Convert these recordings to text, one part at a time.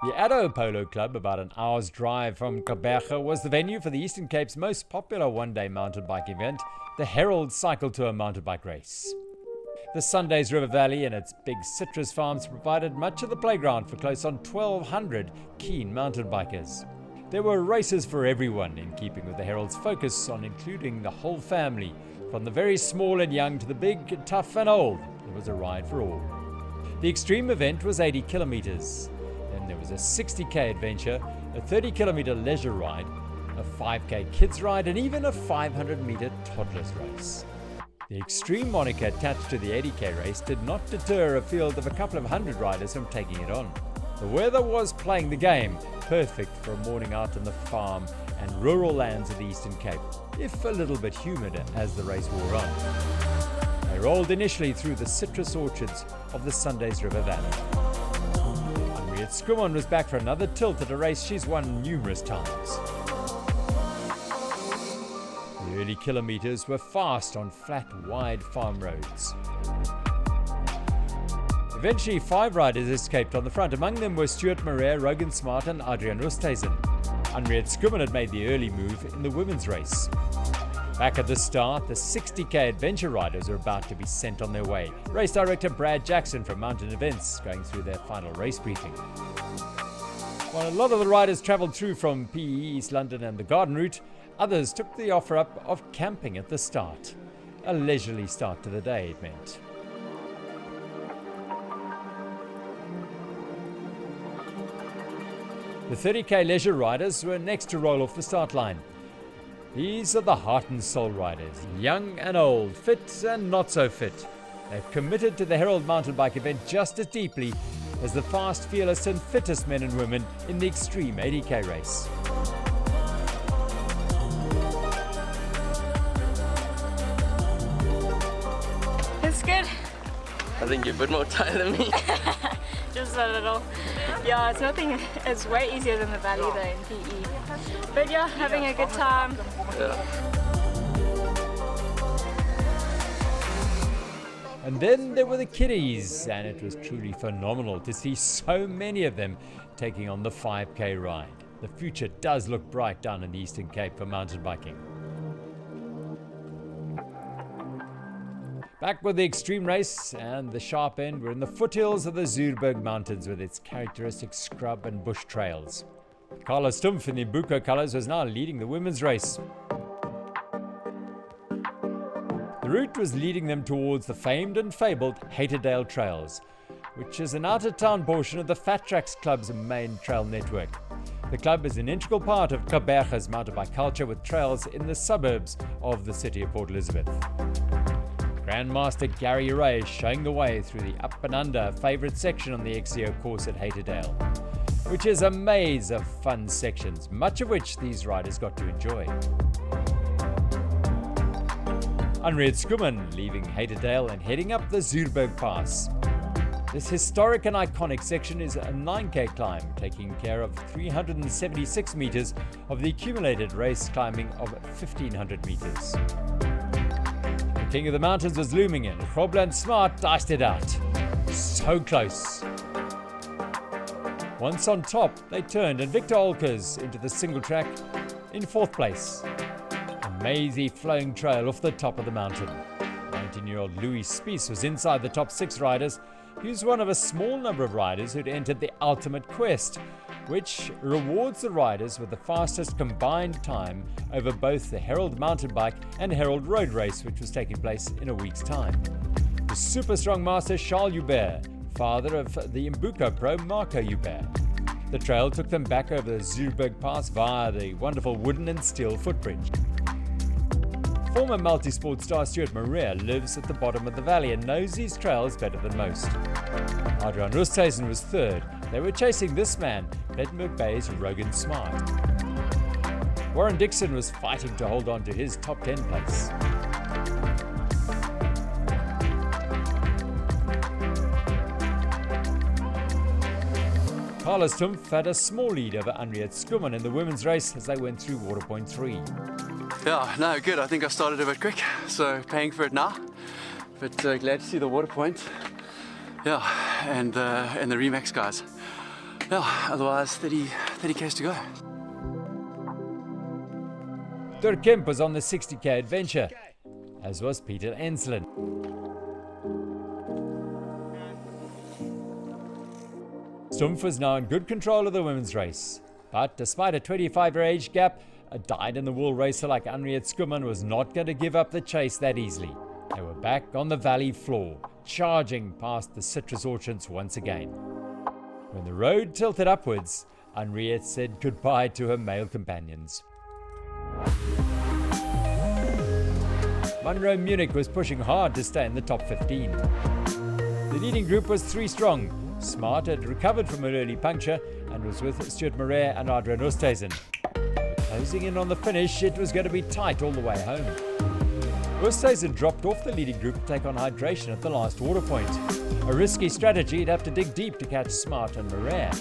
The Addo Polo Club, about an hour's drive from Gqeberha, was the venue for the Eastern Cape's most popular one-day mountain bike event, the Herald Cycle Tour mountain bike race. The Sundays River Valley and its big citrus farms provided much of the playground for close on 1,200 keen mountain bikers. There were races for everyone, in keeping with the Herald's focus on including the whole family, from the very small and young to the big, tough and old. There was a ride for all. The extreme event was 80 kilometers. Then there was a 60k adventure, a 30-kilometer leisure ride, a 5k kids ride, and even a 500-meter toddlers race. The extreme moniker attached to the 80k race did not deter a field of a couple of hundred riders from taking it on. The weather was playing the game, perfect for a morning out on the farm and rural lands of the Eastern Cape, if a little bit humid as the race wore on. They rolled initially through the citrus orchards of the Sundays River Valley. Henriette Skuman was back for another tilt at a race she's won numerous times. The early kilometers were fast on flat, wide farm roads. Eventually, 5 riders escaped on the front. Among them were Stuart Marais, Rogan Smart and Adrian Oosthuizen. Henriette Skuman had made the early move in the women's race. Back at the start, the 60k adventure riders were about to be sent on their way. Race director Brad Jackson from Mountain Events going through their final race briefing. While a lot of the riders travelled through from PE, East London and the Garden Route, others took the offer up of camping at the start. A leisurely start to the day, it meant. The 30k leisure riders were next to roll off the start line. These are the heart and soul riders, young and old, fit and not so fit. They've committed to the Herald mountain bike event just as deeply as the fast, fearless and fittest men and women in the extreme 80k race. It's good. I think you're a bit more tired than me. Just a little. Yeah, it's nothing. It's way easier than the valley though in PE. But yeah, having a good time. Yeah. And then there were the kiddies, and it was truly phenomenal to see so many of them taking on the 5k ride. The future does look bright down in the Eastern Cape for mountain biking. Back with the extreme race, and the sharp end, we're in the foothills of the Zuurberg Mountains with its characteristic scrub and bush trails. Carla Stumpf in the Mbuko colours was now leading the women's race. The route was leading them towards the famed and fabled Haterdale Trails, which is an out-of-town portion of the Fat Tracks Club's main trail network. The club is an integral part of Gqeberha's mountain bike culture, with trails in the suburbs of the city of Port Elizabeth. Grandmaster Gary Ray showing the way through the up and under favourite section on the XCO course at Haterdale, which is a maze of fun sections, much of which these riders got to enjoy. Henriette Skuman leaving Haterdale and heading up the Zuurberg Pass. This historic and iconic section is a 9k climb, taking care of 376 metres of the accumulated race climbing of 1,500 metres. The King of the Mountains was looming in. Rogan Smart diced it out. So close. Once on top, they turned, and Victor Olkers into the single track in 4th place. A mazy flowing trail off the top of the mountain. 19-year-old Louis Spies was inside the top 6 riders. He was one of a small number of riders who'd entered the Ultimate Quest, which rewards the riders with the fastest combined time over both the Herald mountain bike and Herald road race, which was taking place in a week's time. The super strong master Charles Hubert, father of the Mbuko pro Marco Hubert. The trail took them back over the Zuurberg Pass via the wonderful wooden and steel footbridge. Former multi-sport star Stuart Marais lives at the bottom of the valley and knows these trails better than most. Adrian Oosthuizen was 3rd. They were chasing this man, Plettenberg Bay's Rogan Smart. Warren Dixon was fighting to hold on to his top 10 place. Carla Stumpf had a small lead over Henriette Skuman in the women's race as they went through Waterpoint 3. Yeah, no, good. I think I started a bit quick, so paying for it now. But glad to see the water point. Yeah, and the Remax guys. yeah, otherwise 30 k's to go. Dirk Kemp was on the 60k adventure, as was Peter Enslin. Stumpf was now in good control of the women's race, but despite a 25-year age gap, a dyed-in-the-wool racer like Henriette Skuman was not going to give up the chase that easily. They were back on the valley floor, charging past the citrus orchards once again. When the road tilted upwards, Henriette said goodbye to her male companions. Monroe Munich was pushing hard to stay in the top 15. The leading group was 3 strong. Smart had recovered from an early puncture and was with Stuart Moret and Adrian Oosthuizen. Closing in on the finish, it was going to be tight all the way home. Oosthuizen dropped off the leading group to take on hydration at the last water point. A risky strategy, he'd have to dig deep to catch Smart and Moret.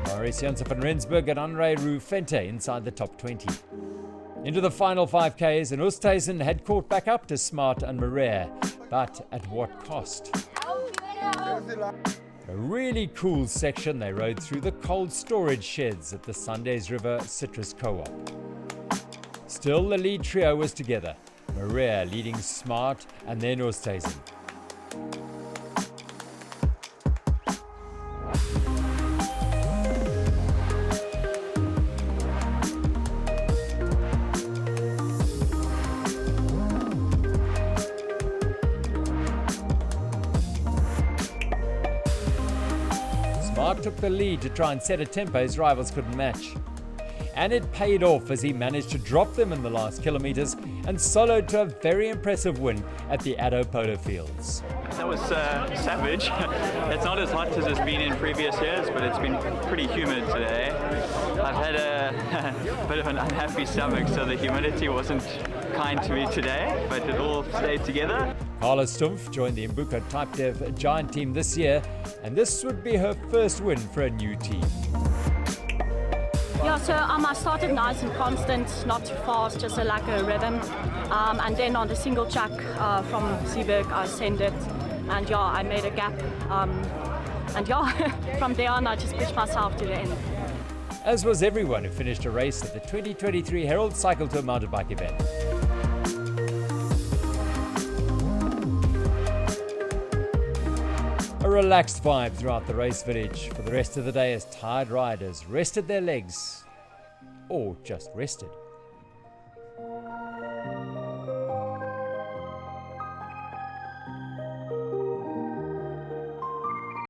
Maurice Janssen van Rensburg and Andre Roux Fente inside the top 20. Into the final 5Ks, and Oosthuizen had caught back up to Smart and Moret, but at what cost? A really cool section they rode through the cold storage sheds at the Sundays River Citrus Co-op. Still, the lead trio was together, Moret leading Smart and then Oosthuizen. Smart took the lead to try and set a tempo his rivals couldn't match. And it paid off as he managed to drop them in the last kilometres and soloed to a very impressive win at the Addo Polo Fields. That was savage. It's not as hot as it's been in previous years, but it's been pretty humid today. I've had a bit of an unhappy stomach, so the humidity wasn't kind to me today, but it all stayed together. Carla Stumpf joined the Mbuka Type Dev Giant team this year, and this would be her first win for a new team. Yeah, so I started nice and constant, not too fast, just like a rhythm. And then on the single chuck from Seeberg, I sent it, and yeah, I made a gap. And yeah, from there on, I just pushed myself to the end. As was everyone who finished a race at the 2023 Herald Cycle Tour mountain bike event. A relaxed vibe throughout the race village for the rest of the day as tired riders rested their legs, or just rested.